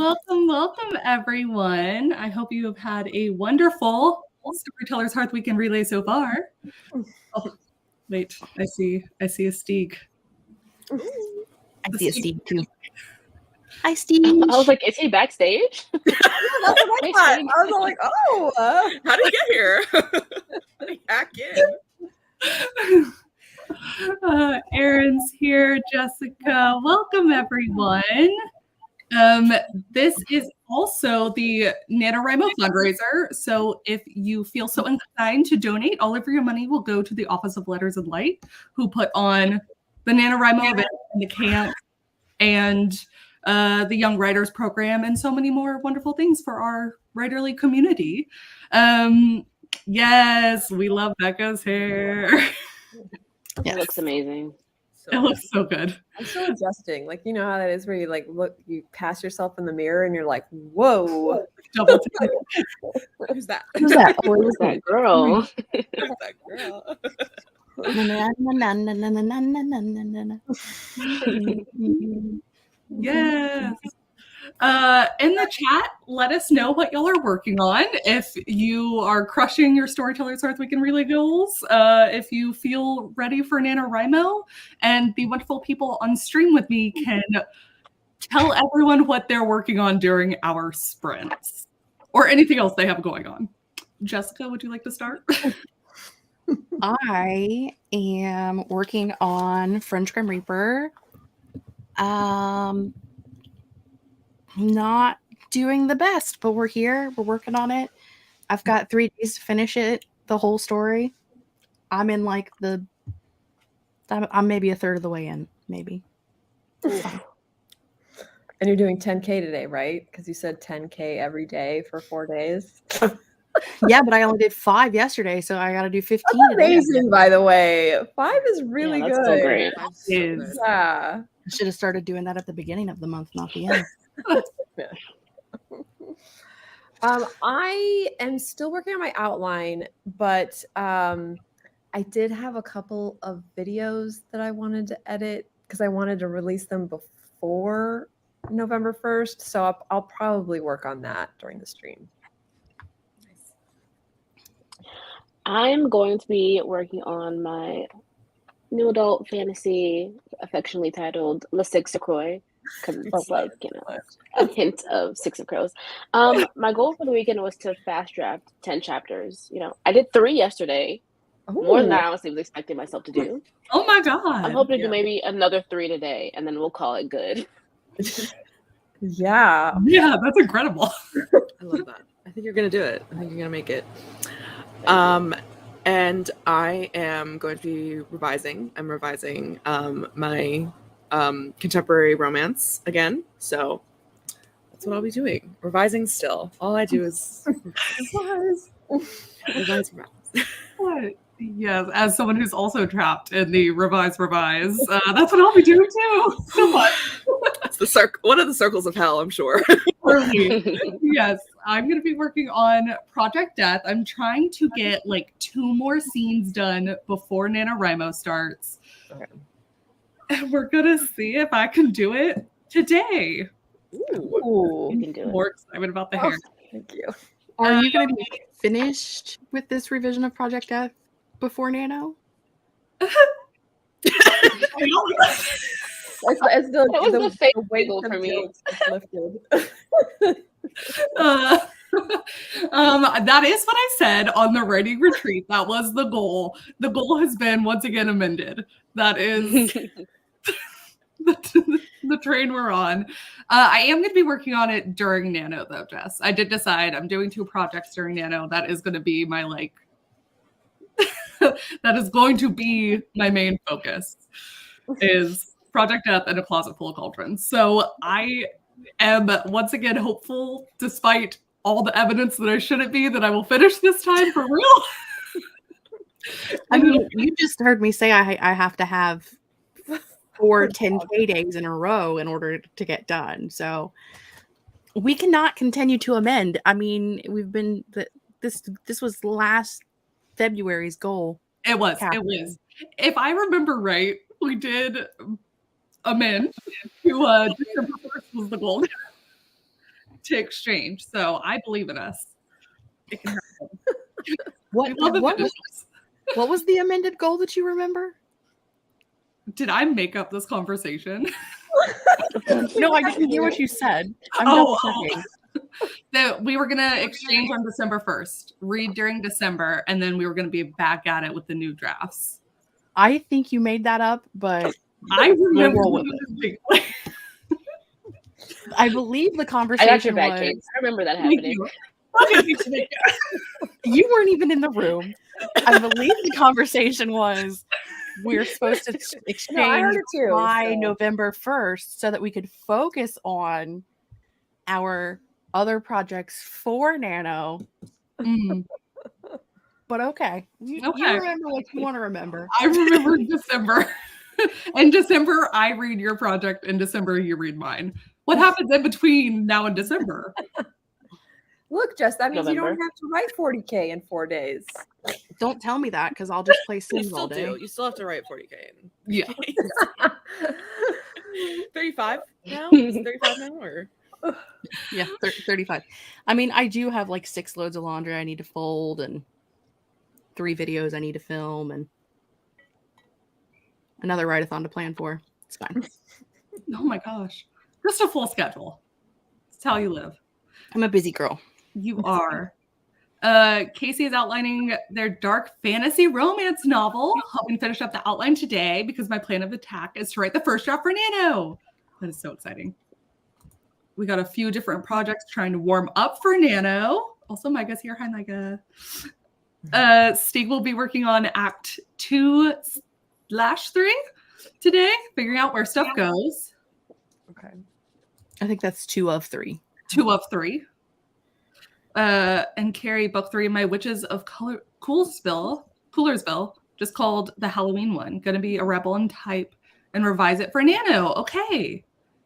Welcome, everyone. I hope you have had a wonderful Storytellers Hearth Weekend Relay so far. Oh, wait, I see a Steeg. I see a Steeg too. Hi, Steve. I was like, is he backstage? That's what I thought. I was like, oh, how did he get here? How did he hack in? Erin's here, Jessica. Welcome, everyone. This is also the NaNoWriMo fundraiser. So if you feel so inclined to donate, all of your money will go to the Office of Letters and Light, who put on the NaNoWriMo event and the camp and the Young Writers Program and so many more wonderful things for our writerly community. Yes, we love Becca's hair. Yes. It looks amazing. It looks so good. I'm still adjusting. Like, you know how that is where you like look, you pass yourself in the mirror and you're like, whoa. Double Who's that? Who's that? Oh, who's that girl? Who's that girl? Yes. In the chat, let us know what y'all are working on. If you are crushing your Storytellers Hearth Weekend Relay goals, if you feel ready for NaNoWriMo, and the wonderful people on stream with me can tell everyone what they're working on during our sprints or anything else they have going on. Jessica, would you like to start? I am working on French Grim Reaper. Not doing the best, but we're here. We're working on it. I've got 3 days to finish it, the whole story. I'm in like I'm maybe a third of the way in, maybe. And you're doing 10K today, right? Because you said 10K every day for 4 days. Yeah, but I only did 5 yesterday, so I got to do 15 That's today. amazing, by the way. 5 is really good. So great. Yeah. I should have started doing that at the beginning of the month, not the end. I am still working on my outline, but I did have a couple of videos that I wanted to edit because I wanted to release them before November 1st. So I'll probably work on that during the stream. I'm going to be working on my new adult fantasy, affectionately titled Le Six of Croix, because it's like, you know, a hint of Six of Crows. My goal for the weekend was to fast draft 10 chapters. You know, I did 3 yesterday. Ooh. More than I honestly was expecting myself to do. Oh my God. I'm hoping to do maybe another 3 today, and then we'll call it good. Yeah. Yeah, that's incredible. I love that. I think you're going to do it. I think you're going to make it. And I am going to be revising. I'm revising my contemporary romance again. So that's what I'll be doing. Revising still. All I do is revise. What? Yes, as someone who's also trapped in the revise, that's what I'll be doing too. So much. It's one of the circles of hell, I'm sure. Yes, I'm going to be working on Project Death. I'm trying to get like 2 more scenes done before NaNoWriMo starts. Okay. And we're going to see if I can do it today. Ooh. You can do it. More excited about the hair. Thank you. Are you going to be finished with this revision of Project Death before Nano? As That was the fake weight wiggle for me. lifted. That is what I said on the writing retreat. That was the goal. The goal has been once again amended. That is the train we're on. I am going to be working on it during Nano, though, Jess. I did decide I'm doing 2 projects during Nano. That is going to be my that is going to be my main focus. Is Project Death and A Closet Full of Cauldrons. So I am once again hopeful, despite all the evidence that I shouldn't be, that I will finish this time for real. I mean, you just heard me say I have to have 4 10K days in a row in order to get done. So we cannot continue to amend. I mean, we've been this was last February's goal. It was. If I remember right, we did amend to December 1st was the goal. to exchange. So I believe in us. It can happen. What was the amended goal that you remember? Did I make up this conversation? No, I didn't hear what you said. I'm double checking. That we were going to exchange on December 1st, read during December, and then we were going to be back at it with the new drafts. I think you made that up, but I remember. I believe the conversation I got your back, was. Kate. I remember that happening. You weren't even in the room. I believe the conversation was we're supposed to exchange by November 1st so that we could focus on our other projects for Nano. But okay. You remember what you want to remember. I remember December. In December, I read your project. In December, you read mine. What happens in between now and December? Look, Jess, that means you don't have to write 40K in 4 days. Don't tell me that because I'll just play Sims all day. You still have to write 40K. Yeah. 35 now? Is it 35 now? Or? Yeah, 35. I mean, I do have like 6 loads of laundry I need to fold and 3 videos I need to film and another write-a-thon to plan for. It's fine. Oh my gosh. Just a full schedule. That's how you live. I'm a busy girl. You are. Casey is outlining their dark fantasy romance novel, helping finish up the outline today because my plan of attack is to write the first draft for Nano. That is so exciting. We got a few different projects trying to warm up for Nano. Also, Micah's here. Hi, Micah. Steve will be working on Act 2/3 today, figuring out where stuff goes. Okay. I think that's 2 of 3. 2 of 3. And Carrie, book 3, My Witches of Coolersville, just called the Halloween one. Gonna be a rebel and type and revise it for Nano. Okay.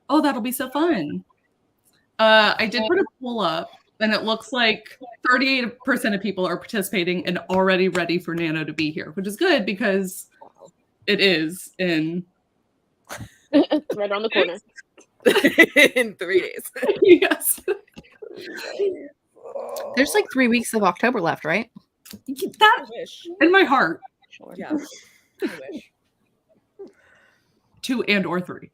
Oh, that'll be so fun. I did put a poll up, and it looks like 38% of people are participating and already ready for Nano to be here, which is good because it is in right around the corner. In 3 days. Yes. There's like 3 weeks of October left, right? That I wish. in my heart. Sure. Yeah. I wish. 2 and or 3.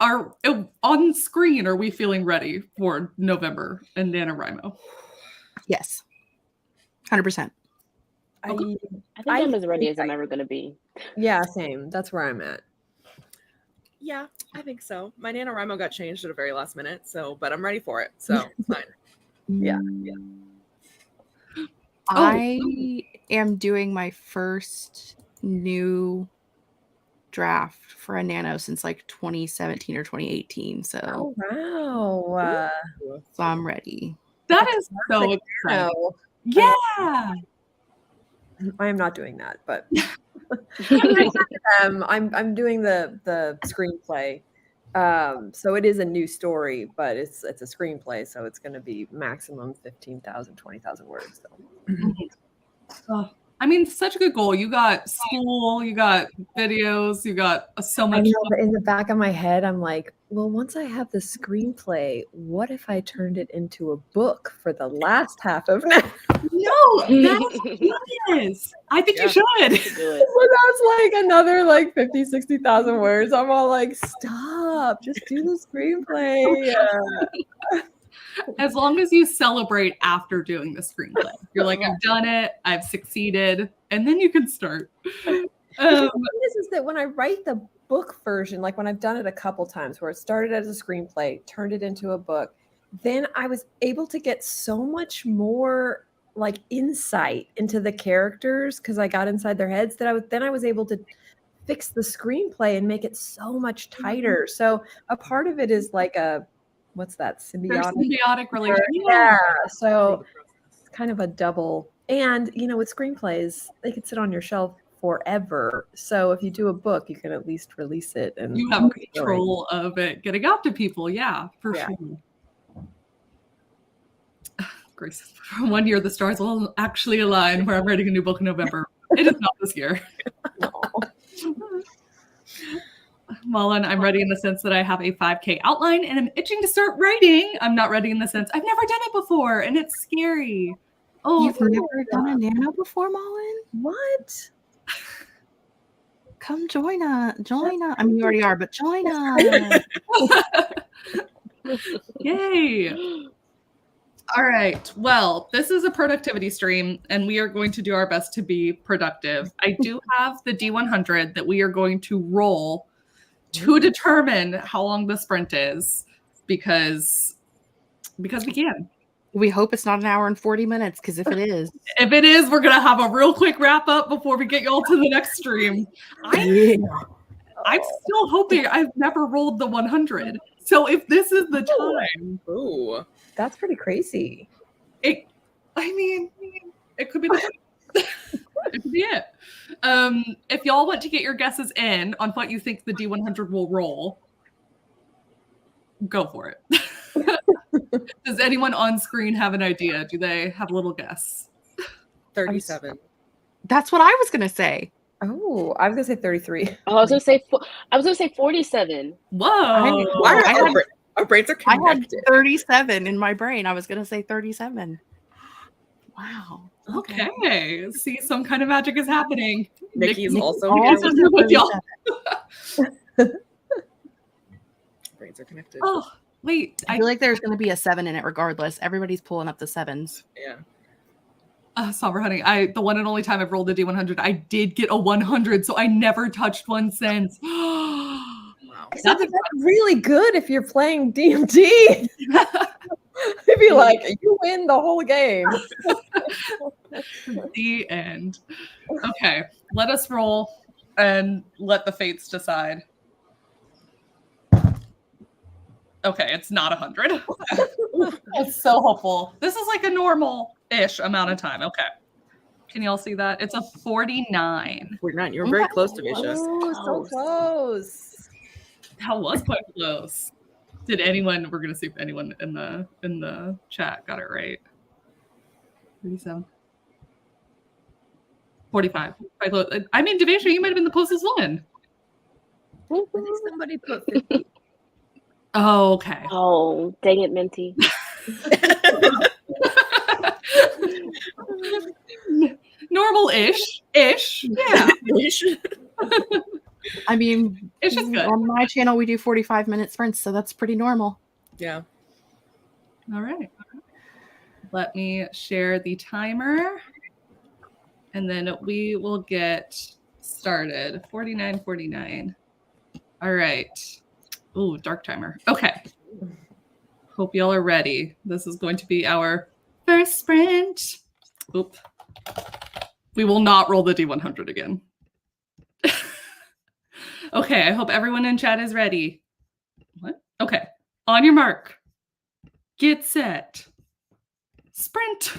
Are on screen, are we feeling ready for November and NaNoWriMo? Yes. 100%. I think I'm as ready as I'm ever going to be. Yeah, same. That's where I'm at. Yeah, I think so. My NaNoWriMo got changed at a very last minute, but I'm ready for it. So it's fine. Yeah. I am doing my first new draft for a Nano since like 2017 or 2018. So, wow. So I'm ready. That is so exciting. Yeah. I am not doing that, but I'm doing the screenplay. So it is a new story, but it's a screenplay, so it's going to be maximum 15,000, 20,000 words. So. I mean, such a good goal. You got school, you got videos, you got so much. But in the back of my head, I'm like, well, once I have the screenplay, what if I turned it into a book for the last half of it? No, that's genius. I think you should. Do it. So that's like another like 50, 60,000 words. I'm all like, stop, just do the screenplay. As long as you celebrate after doing the screenplay. You're like, I've done it, I've succeeded, and then you can start. The thing is that when I write the book version, like when I've done it a couple times where it started as a screenplay, turned it into a book, then I was able to get so much more like insight into the characters because I got inside their heads that I was able to fix the screenplay and make it so much tighter. So a part of it is like what's that? Symbiotic relationship. Yeah. So it's kind of a double. And, with screenplays, they could sit on your shelf forever. So if you do a book, you can at least release it. And you have control of it getting out to people. Yeah, for sure. Grace, for 1 year, the stars will actually align where I'm writing a new book in November. It is not this year. Mullen, I'm ready in the sense that I have a 5K outline and I'm itching to start writing. I'm not ready in the sense I've never done it before and it's scary. Oh, You've never done a nano before, Mullen? What? Come join us. I mean, you already are, but join us. yay. All right. Well, this is a productivity stream, and we are going to do our best to be productive. I do have the D100 that we are going to roll to determine how long the sprint is, because we can. We hope it's not an hour and 40 minutes, because if it is, we're going to have a real quick wrap up before we get y'all to the next stream. I'm still hoping. I've never rolled the 100. So if this is the time. Ooh. That's pretty crazy. It could be the it could be it. If y'all want to get your guesses in on what you think the D100 will roll, go for it. Does anyone on screen have an idea? Do they have a little guess? 37. That's what I was going to say. Oh, I was gonna say 33. Oh, I was gonna say 47. Whoa! Our brains are I had connected. 37 in my brain. I was going to say 37. Wow. Okay. See, some kind of magic is happening. Nikki's also also here. with y'all. Brains are connected. Oh, wait. I feel like there's going to be a 7 in it regardless. Everybody's pulling up the 7s. Yeah. Somber honey. The one and only time I've rolled a D100, I did get a 100, so I never touched one since. Wow. That's really good if you're playing DMD. It'd be like you win the whole game. The end. Okay, let us roll and let the fates decide. Okay, it's not 100. It's so hopeful. This is like a normal-ish amount of time. Okay. Can y'all see that? It's a 49. 49. You're very close to Vicious. Oh, so close. That was quite close. We're gonna see if anyone in the chat got it right. 37. 45. Quite close. I mean, Devasia, you might have been the closest one. I think somebody put 50. Oh, okay. Oh, dang it, Minty. Normal-ish. Yeah. I mean, It's just good. On my channel, we do 45-minute sprints, so that's pretty normal. Yeah. All right. Let me share the timer, and then we will get started. 49:49. All right. Ooh, dark timer. Okay. Hope y'all are ready. This is going to be our first sprint. Oop. We will not roll the D100 again. Okay, I hope everyone in chat is ready. What? Okay. On your mark. Get set. Sprint.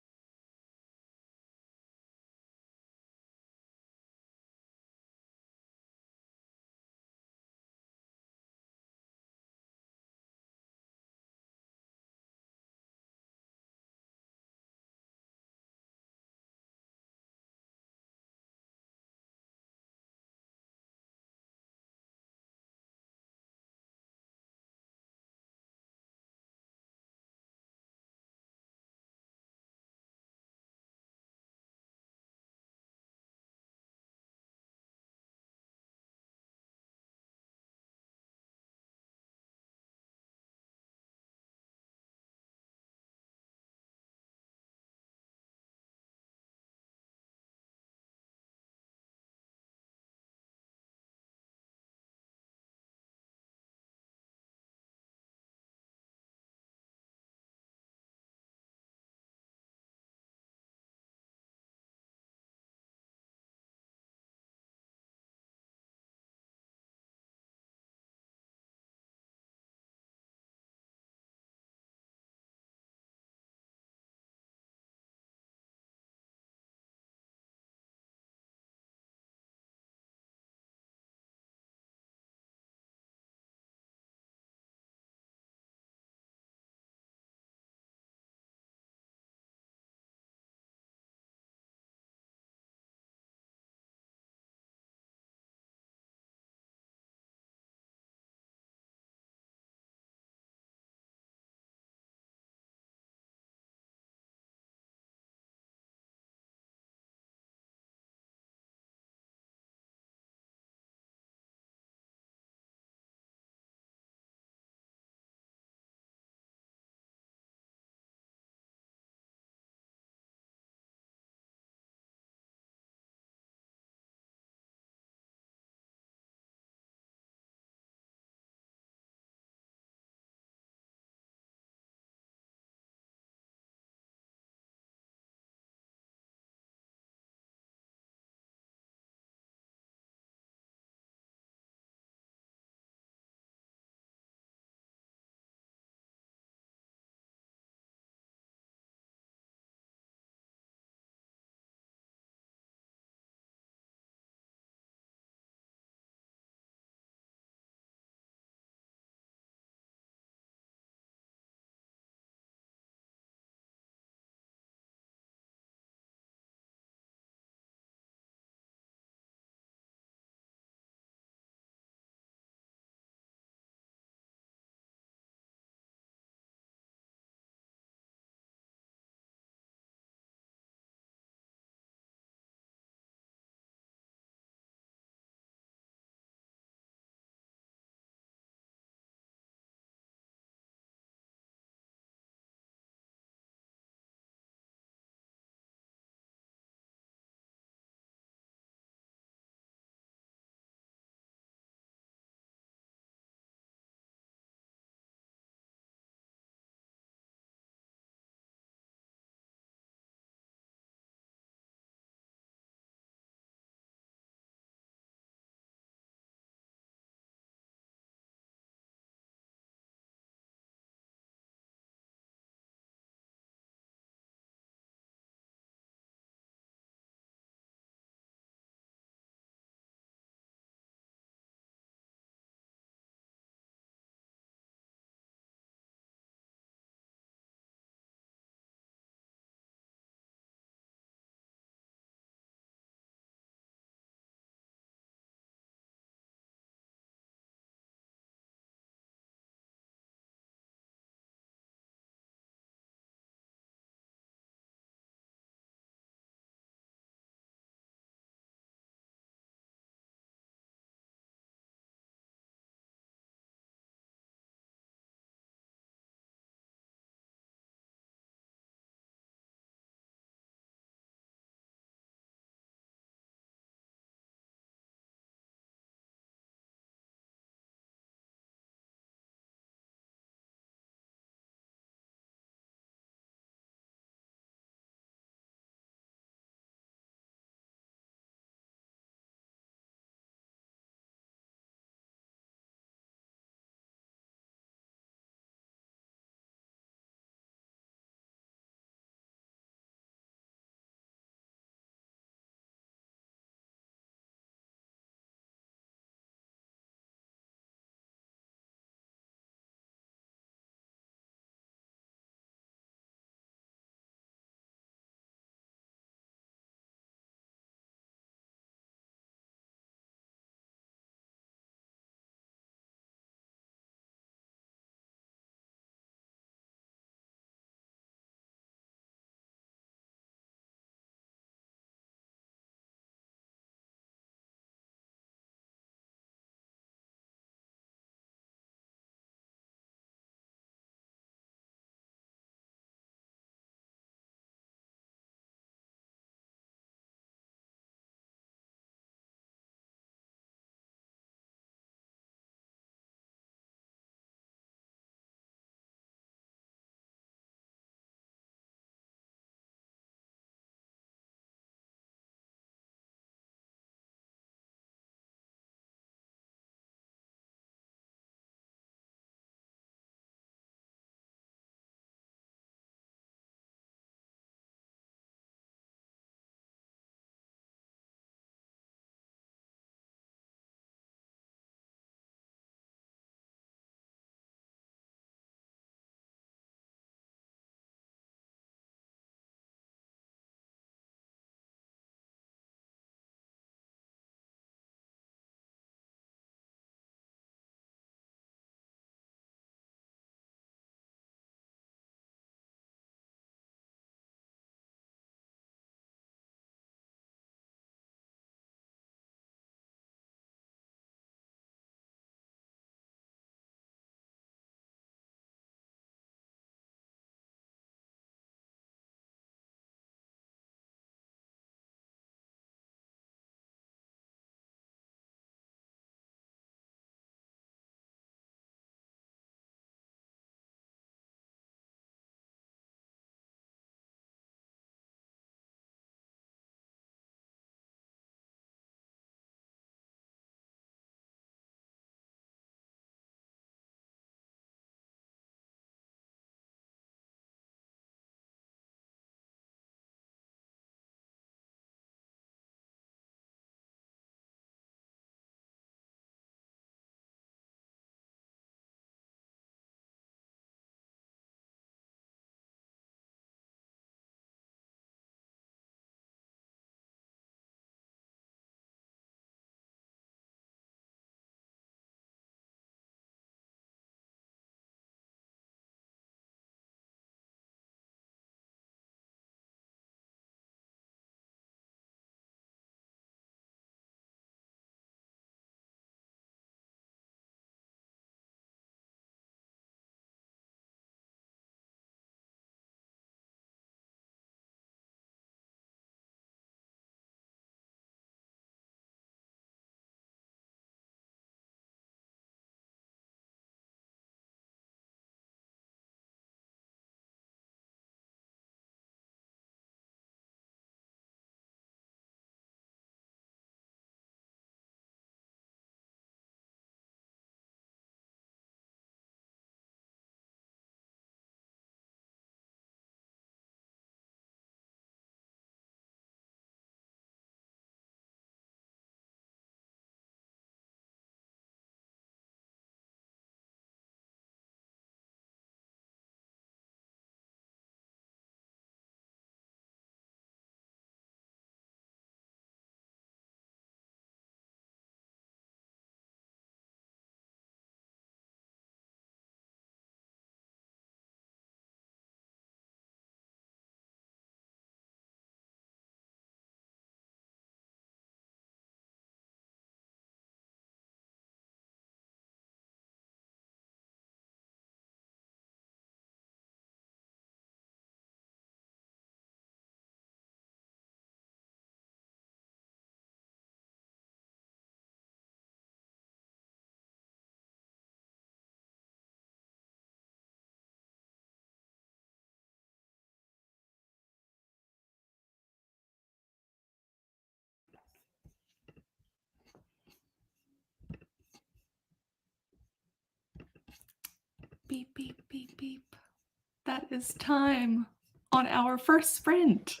that is time on our first sprint.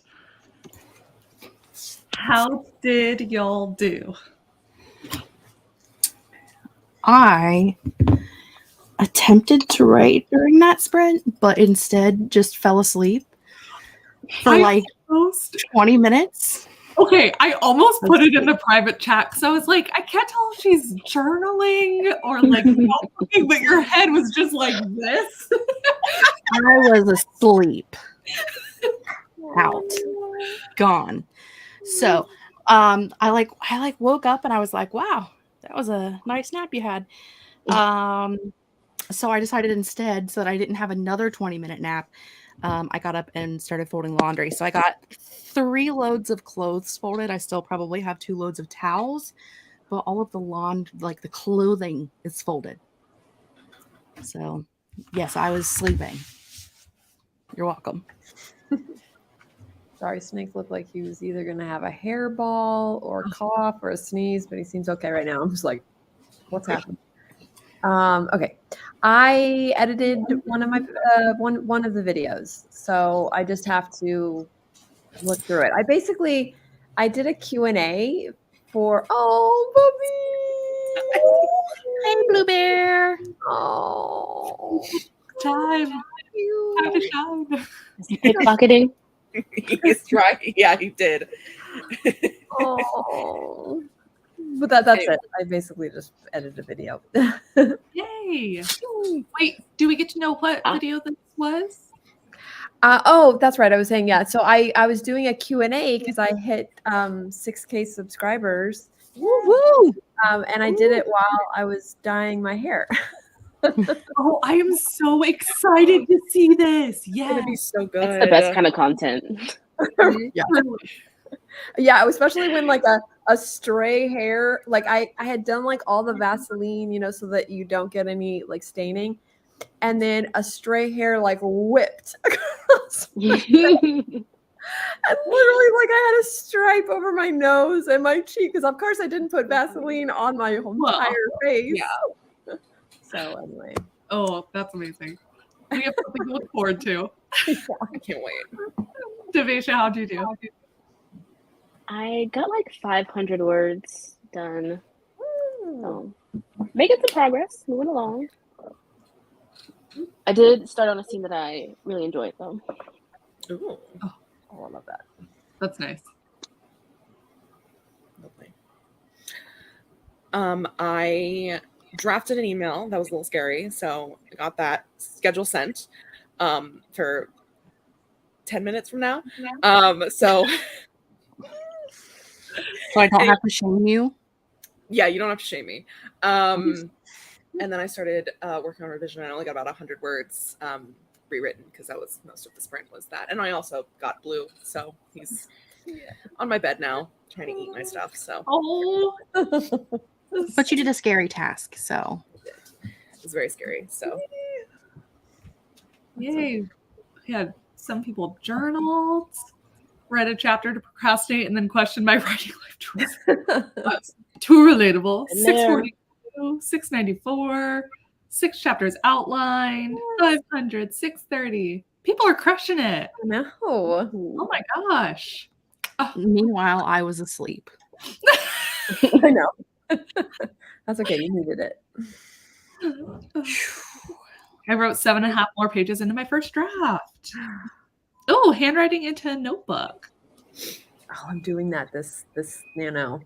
How did y'all do? I attempted to write during that sprint, but instead just fell asleep for like 20 minutes. Okay, I almost put it in the private chat because I was like, I can't tell if she's journaling or like notebooking, but your head was just like this. I was asleep. Out. Gone. So I woke up and I was like, wow, that was a nice nap you had. So I decided instead, so that I didn't have another 20-minute nap, I got up and started folding laundry. So I got 3 loads of clothes folded. I still probably have 2 loads of towels, but all of the clothing is folded. So yes, I was sleeping. You're welcome. Sorry, Snake looked like he was either going to have a hairball or a cough or a sneeze, but he seems okay right now. I'm just like, what's happening? Okay, I edited one of my one of the videos, so I just have to look through it. I did a Q&A for puppy. Hey, Blue Bear. Oh, Time to shine. Pickpocketing. He's trying. Yeah, he did. oh. But that's it. I basically just edited a video. Yay! Wait, do we get to know what video this was? Oh, that's right. I was saying, yeah. So I was doing a Q&A because I hit 6K subscribers. Woo! And I did it while I was dyeing my hair. Oh, I am so excited to see this. It's gonna be Yes. so good. It's the best kind of content. Yeah. Yeah, especially when like a stray hair, like I had done like all the Vaseline, you know, so that you don't get any like staining. And then a stray hair like whipped across my nose. And literally like I had a stripe over my nose and my cheek because of course I didn't put Vaseline on my entire face. Yeah. So anyway. Oh, that's amazing. We have something to look forward to. I can't wait. Devisha, how'd you do? I got like 500 words done. So, making some progress, moving along. I did start on a scene that I really enjoyed, though. Ooh. Oh, I love that. That's nice. Lovely. I drafted an email that was a little scary, so I got that schedule sent for 10 minutes from now. So I don't have to shame you. yeah, you don't have to shame me. And then I started working on revision. I only got about 100 words rewritten because that was most of the sprint was that. And I also got Blue, so he's on my bed now trying to eat my stuff. So But you did a scary task, so it was very scary. So Yay. We had some people journaled, read a chapter to procrastinate, and then questioned my writing life choice. That's too relatable. 642, 694, 6 chapters outlined, 500, 630. People are crushing it. No. Oh my gosh. meanwhile I was asleep. I know. That's okay. You needed it. I wrote 7.5 more pages into my first draft. Oh, handwriting into a notebook. Oh, I'm doing that this Nano.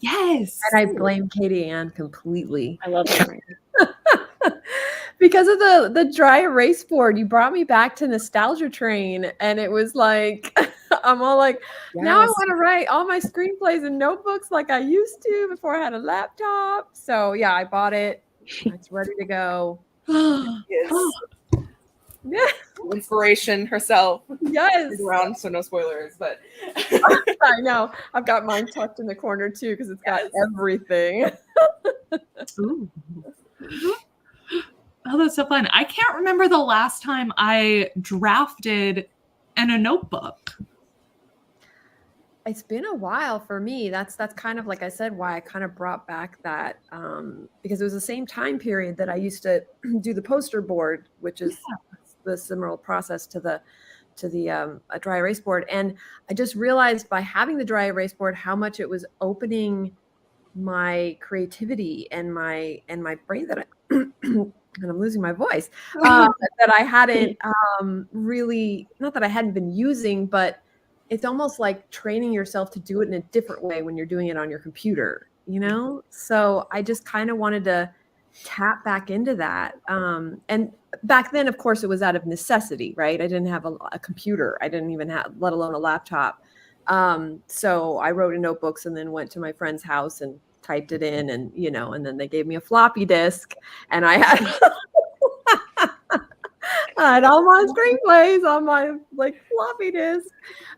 Yes. And I blame Katie Ann completely. I love it. Because of the dry erase board. You brought me back to nostalgia train, and it was like I'm all like, now I want to write all my screenplays in notebooks like I used to before I had a laptop. So yeah, I bought it. It's ready to go. yes. Yeah. Inspiration herself. Yes. Around, so no spoilers, but I know. I've got mine tucked in the corner too because it's got everything. Ooh. Oh, that's so fun. I can't remember the last time I drafted in a notebook. It's been a while for me. That's kind of like I said, why I kind of brought back that because it was the same time period that I used to do the poster board, which is the similar process to the a dry erase board. And I just realized by having the dry erase board how much it was opening my creativity and my brain that and I'm losing my voice, that I hadn't really, not that I hadn't been using, but it's almost like training yourself to do it in a different way when you're doing it on your computer, you know? So I just kind of wanted to tap back into that. And back then, of course, it was out of necessity, right? I didn't have a computer. I didn't even have, let alone a laptop. So I wrote in notebooks and then went to my friend's house and typed it in, and you know, and then they gave me a floppy disk, and I had I had all my screenplays on my like floppy disk.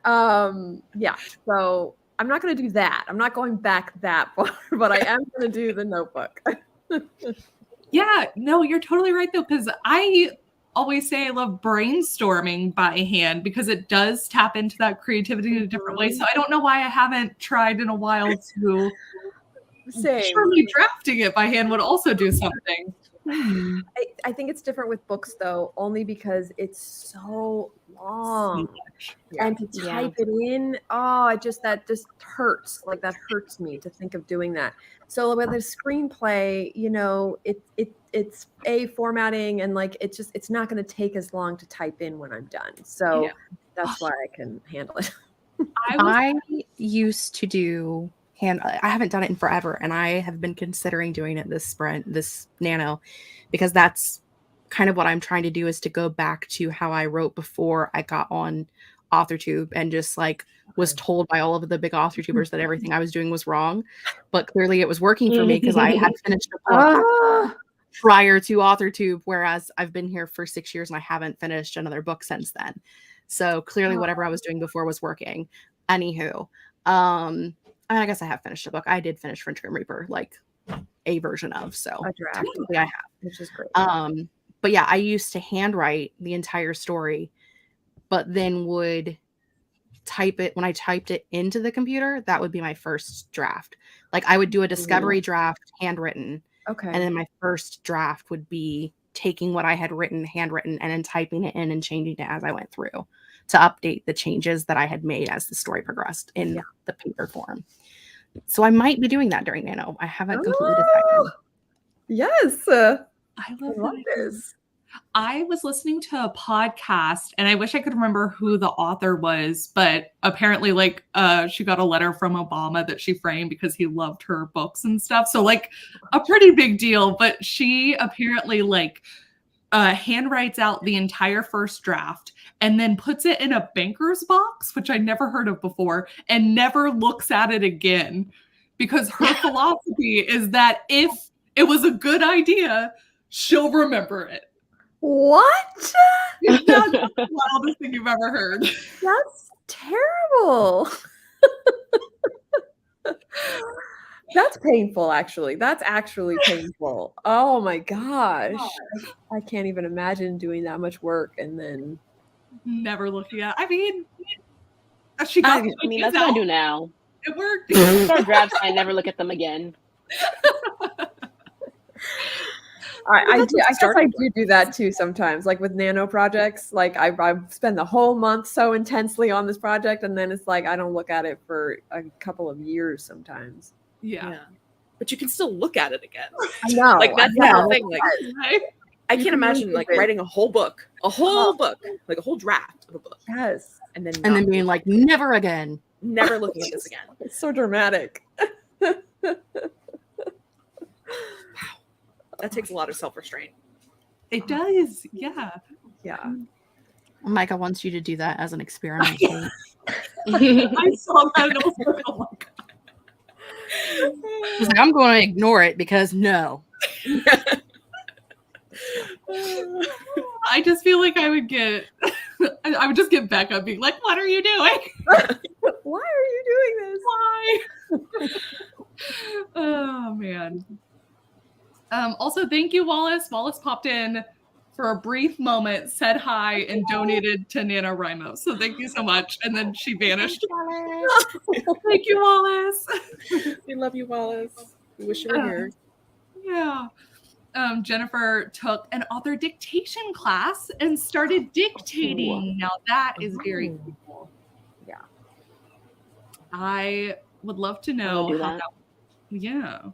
Yeah, so I'm not going to do that. I'm not going back that far, but I am going to do the notebook. Yeah, no, you're totally right though, because I always say I love brainstorming by hand because it does tap into that creativity in a different way. So I don't know why I haven't tried in a while to. Same. Surely drafting it by hand would also do something. I think it's different with books though, only because it's so long. And to type it in, that just hurts. Like that hurts me to think of doing that. So with a screenplay, you know, it's formatting, and like it's not going to take as long to type in when I'm done. So that's why I can handle it. I used to do I haven't done it in forever, and I have been considering doing it this Nano, because that's kind of what I'm trying to do, is to go back to how I wrote before I got on AuthorTube, and just like was told by all of the big AuthorTubers that everything I was doing was wrong, but clearly it was working for me because I had finished a book prior to AuthorTube, whereas I've been here for 6 years and I haven't finished another book since then. So clearly whatever I was doing before was working. Anywho, I guess I have finished a book. I did finish French Grim Reaper, like a version of, so A draft. technically I have. Which is great. But yeah, I used to handwrite the entire story, but then would type it when I typed it into the computer. That would be my first draft. Like I would do a discovery draft handwritten. Okay. And then my first draft would be taking what I had written handwritten and then typing it in and changing it as I went through to update the changes that I had made as the story progressed in the paper form. So I might be doing that during Nano. I haven't completely decided. Yes. I love this. I was listening to a podcast, and I wish I could remember who the author was, but apparently like she got a letter from Obama that she framed because he loved her books and stuff. So like a pretty big deal, but she apparently like handwrites out the entire first draft and then puts it in a banker's box, which I never heard of before, and never looks at it again, because her philosophy is that if it was a good idea, she'll remember it. What? That's the wildest thing you've ever heard. That's terrible. That's painful, actually. That's actually painful. Oh my gosh. I can't even imagine doing that much work and then never looking at. I mean, she got. I mean, that's what I do now. It worked. Start drafts, I never look at them again. I guess I do that too sometimes, like with Nano projects. Like I spend the whole month so intensely on this project, and then it's like I don't look at it for a couple of years sometimes. Yeah. But you can still look at it again. I know. Like that's the whole thing. Like I You can't can imagine read like it. writing a whole book, like a whole draft of a book, Yes. and then Being like, never again. never looking at this again. It's so dramatic. That takes a lot of self-restraint. It does. Yeah. Yeah. Micah wants you to do that as an experiment. I saw that and I was like, oh my God. She's like, I'm going to ignore it because no. I just feel like I would just get Becca being like, what are you doing? Why are you doing this? Why? Oh man. Also, thank you, Wallace. Wallace popped in for a brief moment, said hi, and donated to NaNoWriMo. So thank you so much. And then she vanished. Thank you, Wallace. We love you, Wallace. We wish you were here. Yeah. Jennifer took an author dictation class and started dictating. Now that is very cool. Yeah. I would love to know how that. Yeah.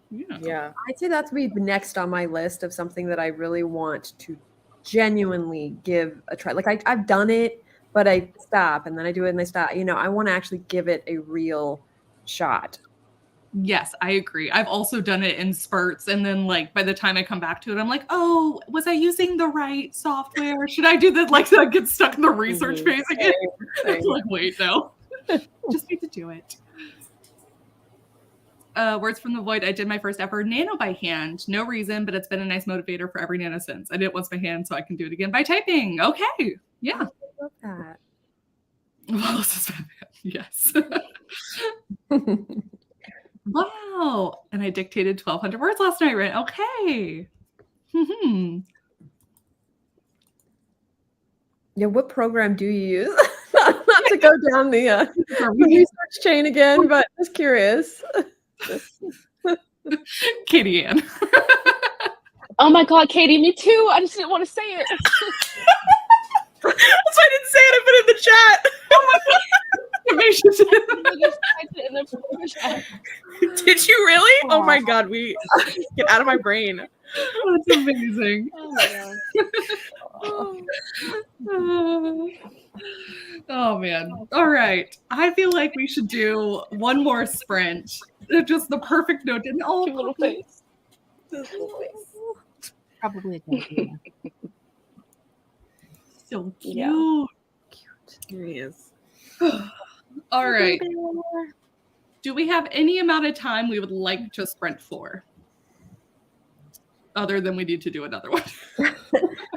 I'd say that's be next on my list of something that I really want to genuinely give a try. Like I've done it, but I stop and then I do it and I stop. You know, I want to actually give it a real shot. Yes, I agree. I've also done it in spurts, and then like by the time I come back to it, I'm like, oh, was I using the right software? Should I do that? Like, I get stuck in the research phase again. It's like, wait, no, just need to do it. Words from the Void. I did my first ever nano by hand. No reason, but it's been a nice motivator for every nano since. I did it once by hand, so I can do it again by typing. Okay, yeah. I love that. Well, this is Batman. Yes. Wow. And I dictated 1,200 words last night, right? Okay. Yeah, what program do you use? Not to go down the research chain again, but just curious. Katie Ann. Oh my God, Katie, me too. I just didn't want to say it. That's why I didn't say it. I put it in the chat. Oh my God. Did you really? Oh my God, get out of my brain. That's amazing. Oh my God. Oh man. All right. I feel like we should do one more sprint. Just the perfect note. And Cute little face. Probably a good idea. So cute. Yeah. Here he is. All right. Do we have any amount of time we would like to sprint for? Other than we need to do another one. I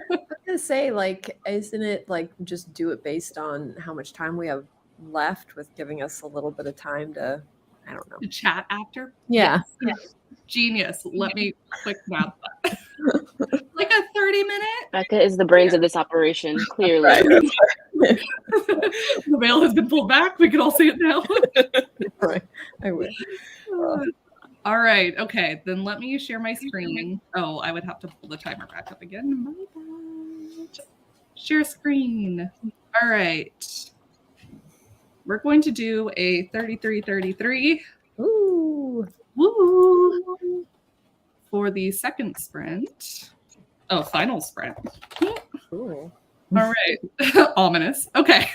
was gonna say, like, isn't it like just do it based on how much time we have left, with giving us a little bit of time to, I don't know. The chat after? Yeah. Yes. Genius. Let me quick math that. Like a 30-minute? Becca is the brains of this operation, clearly. The veil has been pulled back. We can all see it now. Right. I wish. All right. Okay. Then let me share my screen. Oh, I would have to pull the timer back up again. My bad. Share screen. All right. We're going to do a 33-33. Ooh. Woo. For the second sprint. Oh, final sprint. Ooh. All right. Ominous. Okay.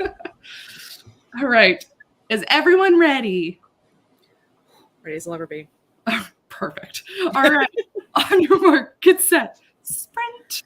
All right. Is everyone ready? Ready as I'll ever be. Perfect. All right. On your mark, get set, sprint.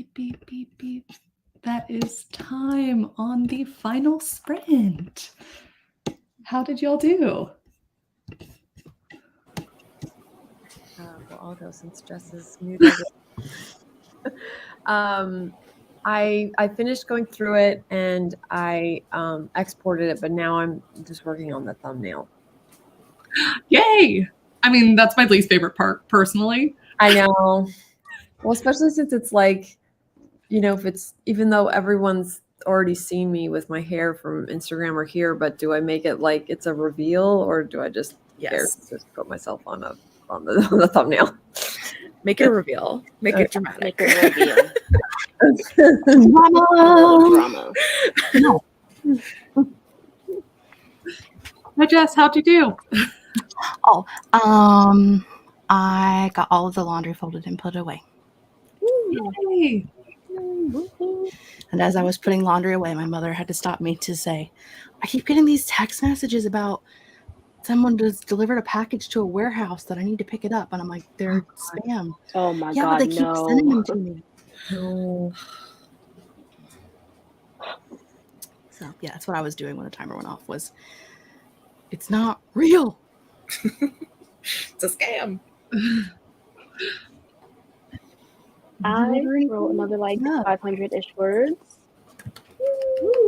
beep, beep, beep, beep. That is time on the final sprint. How did y'all do? Well, I'll go since Jess is muted. I finished going through it and I exported it, but now I'm just working on the thumbnail. Yay! I mean, that's my least favorite part, personally. I know. Well, especially since it's like, you know, if it's, even though everyone's already seen me with my hair from Instagram or here, but do I make it like it's a reveal, or do I just just put myself on the thumbnail? Make it a reveal. Make it dramatic. Make it a reveal. Drama. Drama. Hi, Jess. How'd you do? I got all of the laundry folded and put away. Yay! And as I was putting laundry away, my mother had to stop me to say, I keep getting these text messages about someone just delivered a package to a warehouse that I need to pick it up. And I'm like, they're spam. Oh my Yeah, God, but they keep sending them to me. No. So yeah, that's what I was doing when the timer went off, was it's not real. It's a scam. I wrote another like 500-ish words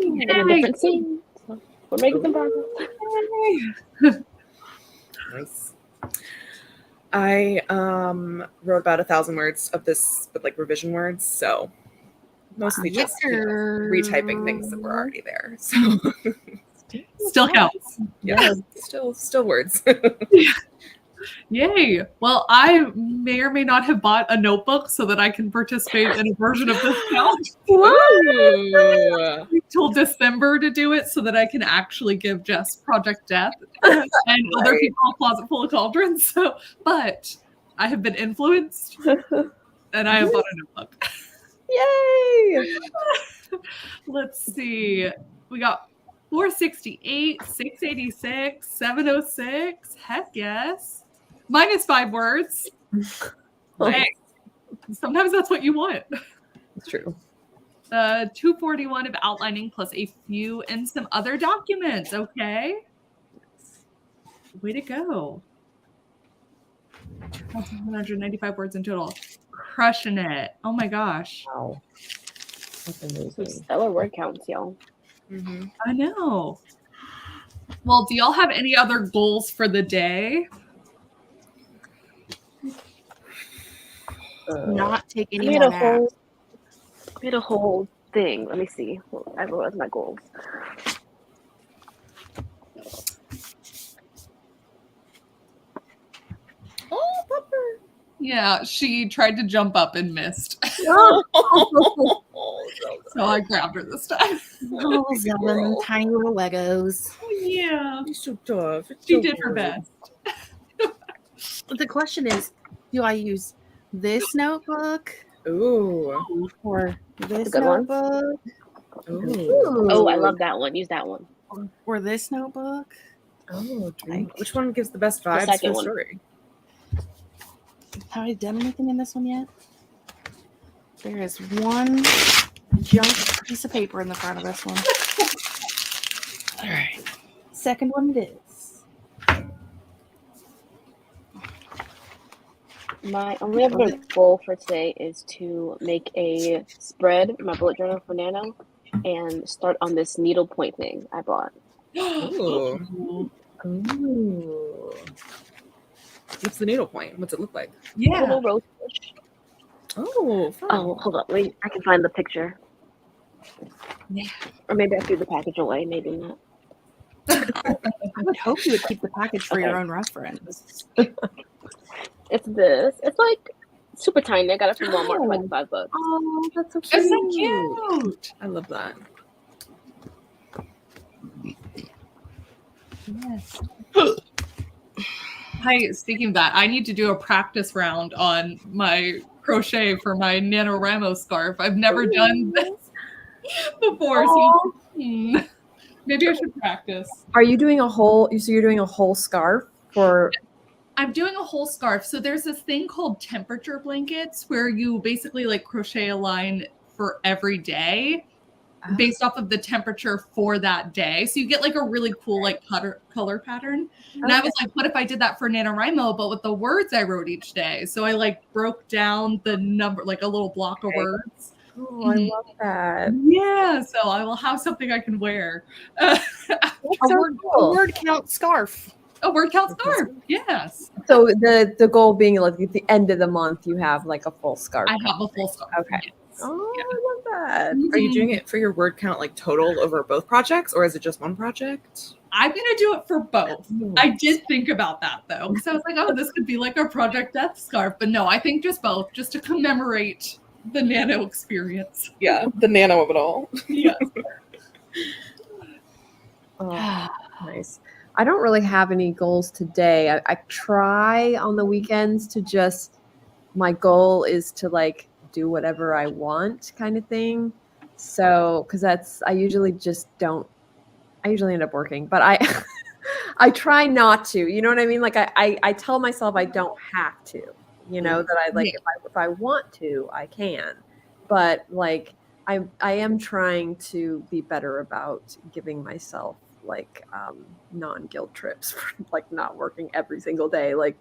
in a different scene. So we're making some progress. Nice. I wrote about 1,000 words of this, but like revision words, so mostly just retyping things that were already there. So Still counts. yeah, still words. Yay. Well, I may or may not have bought a notebook so that I can participate in a version of this challenge. Till December to do it so that I can actually give Jess Project Death and other people a closet full of cauldrons. So, but I have been influenced and I have bought a notebook. Yay! Let's see. We got 468, 686, 706. Heck yes. Minus 5 words. Hey, sometimes that's what you want. It's true. 241 of outlining plus a few and some other documents. Okay. Way to go. 195 words in total. Crushing it. Oh my gosh. Wow. That's amazing. Stellar word counts, y'all. Mm-hmm. I know. Well, do y'all have any other goals for the day? Not take any I more naps. made a whole thing. Let me see. I wrote as my goals. Oh, Pepper. Yeah, she tried to jump up and missed. Oh, So I grabbed her this time. Oh, Zelda, tiny little Legos. Yeah. You're so tough. It's She so did her hard. best. But the question is, do I use this notebook Ooh. or this good one. notebook Ooh. Oh, I love that one. Use that one. or this notebook? Oh, Which one gives the best vibes for second the one. story? Have I done anything in this one yet? There is one junk piece of paper in the front of this one. All right. Second one it is. My only other goal for today is to make a spread in my bullet journal for Nano and start on this needlepoint thing I bought. Ooh. Ooh. What's the needlepoint? What's it look like? A Yeah. little rose bush. Oh, fun. Oh, hold up. Wait, I can find the picture. Yeah. Or maybe I threw the package away. Maybe not. I would hope you would keep the package for your Okay. own reference. It's this. It's like super tiny. I got it from Walmart for like $5. Oh, that's so cute. It's so cute. I love that. Yes. Hi, speaking of that, I need to do a practice round on my crochet for my NaNoWriMo scarf. I've never done this before, so maybe I should practice. Are you doing a whole? So you're doing a whole scarf for? I'm doing a whole scarf. So there's this thing called temperature blankets where you basically like crochet a line for every day based off of the temperature for that day. So you get like a really cool like color pattern. And I was like, what if I did that for NaNoWriMo, but with the words I wrote each day? So I like broke down the number, like a little block of words. Oh, I love that. Yeah, so I will have something I can wear. A word count scarf. A word count scarf. Yes. So the goal being like at the end of the month, you have like a full scarf. I have a full scarf. Okay. Yes. Oh, I love that. Are you doing it for your word count like total over both projects, or is it just one project? I'm gonna do it for both. I did think about that though, because I was like, oh, this could be like a Project Death scarf, but no, I think just both, just to commemorate the nano experience. Yeah, the nano of it all. Yeah. Oh, nice. I don't really have any goals today. I try on the weekends to just, my goal is to like do whatever I want kind of thing. So, because I usually just don't, I usually end up working, but I try not to, you know what I mean? Like I tell myself I don't have to, you know, that I like, if I want to, I can, but like, I am trying to be better about giving myself like non-guilt trips for like not working every single day. Like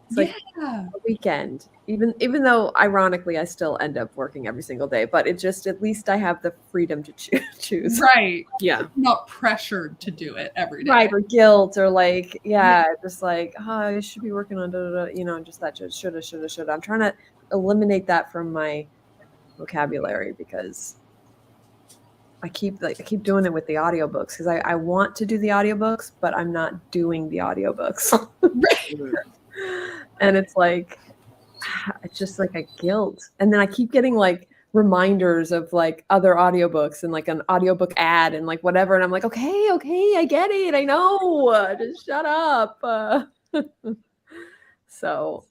it's like a weekend, even though ironically I still end up working every single day, but it just, at least I have the freedom to choose. Right. Yeah. Not pressured to do it every day. Right. Or guilt, or like, just like, oh, I should be working on, you know, just that shoulda. I'm trying to eliminate that from my vocabulary because I keep doing it with the audiobooks because I want to do the audiobooks, but I'm not doing the audiobooks. And it's like, it's just like a guilt. And then I keep getting like reminders of like other audiobooks and like an audiobook ad and like whatever. And I'm like, okay, I get it. I know. Just shut up. So.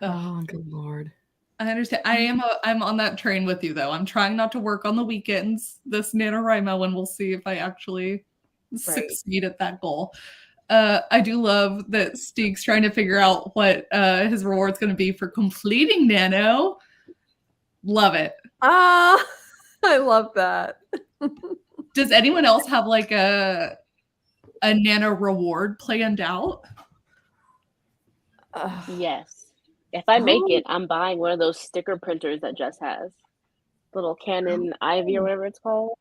Oh, good Lord. I understand. I'm on that train with you though. I'm trying not to work on the weekends this NaNoWriMo, and we'll see if I actually succeed at that goal. I do love that Steek's trying to figure out what his reward's going to be for completing Nano. Love it. I love that. Does anyone else have like a Nano reward planned out? Yes. If I make it, I'm buying one of those sticker printers that Jess has. Little Canon Ivy or whatever it's called.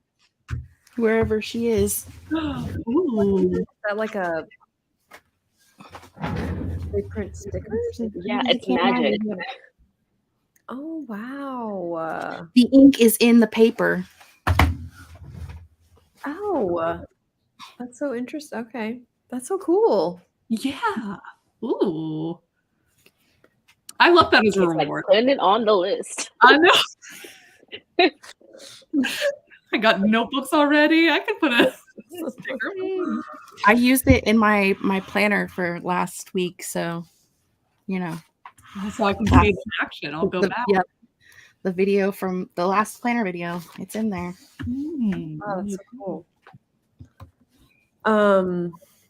Wherever she is. Ooh. Is that like a... They print stickers? Yeah, it's magic. Oh, wow. The ink is in the paper. Oh, that's so interesting. Okay. That's so cool. Yeah. Ooh. I love that as a reward. Like putting it on the list. I know. I got notebooks already. I could put a sticker. I used it in my planner for last week, so you know. So I can see it in action. I'll go back. Yeah, the video from the last planner video. It's in there. Oh, that's so cool.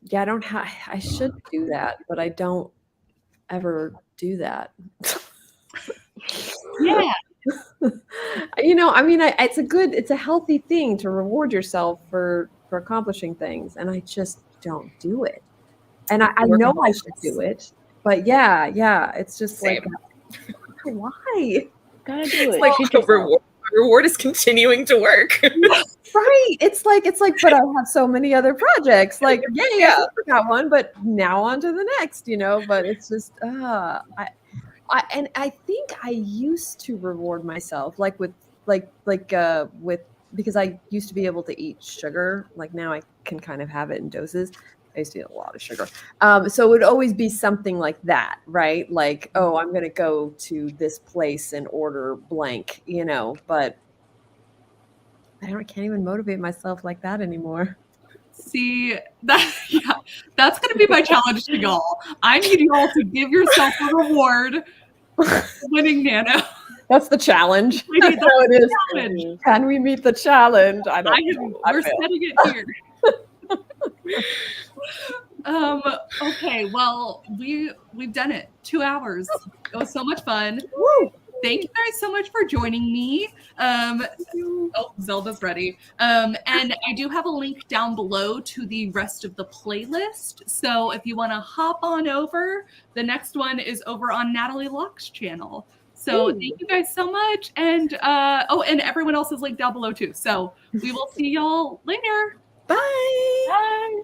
Yeah, I don't have. I should do that, but I don't ever do that. Yeah. You know, I mean, it's a healthy thing to reward yourself for accomplishing things, and I just don't do it. And I know I should do it, but yeah, it's just Same. like, why? Gotta do it. Like reward is continuing to work. Right. It's like, but I have so many other projects. Like, I got one, but now on to the next, you know, but it's just, I think I used to reward myself with because I used to be able to eat sugar. Like now I can kind of have it in doses. I used to eat a lot of sugar. So it would always be something like that, right? Like, oh, I'm going to go to this place and order blank, you know, but I can't even motivate myself like that anymore. See, that's going to be my challenge to y'all. I need y'all to give yourself a reward for winning Nano. That's the challenge. That's how it is. Challenge. Can we meet the challenge? I don't know. We're setting it here. Okay, well, we've done it. 2 hours. It was so much fun. Woo! Thank you guys so much for joining me. Oh, Zelda's ready. And I do have a link down below to the rest of the playlist. So if you want to hop on over, the next one is over on Natalie Locke's channel. So thank you guys so much. And and everyone else is linked down below too. So we will see y'all later. Bye. Bye.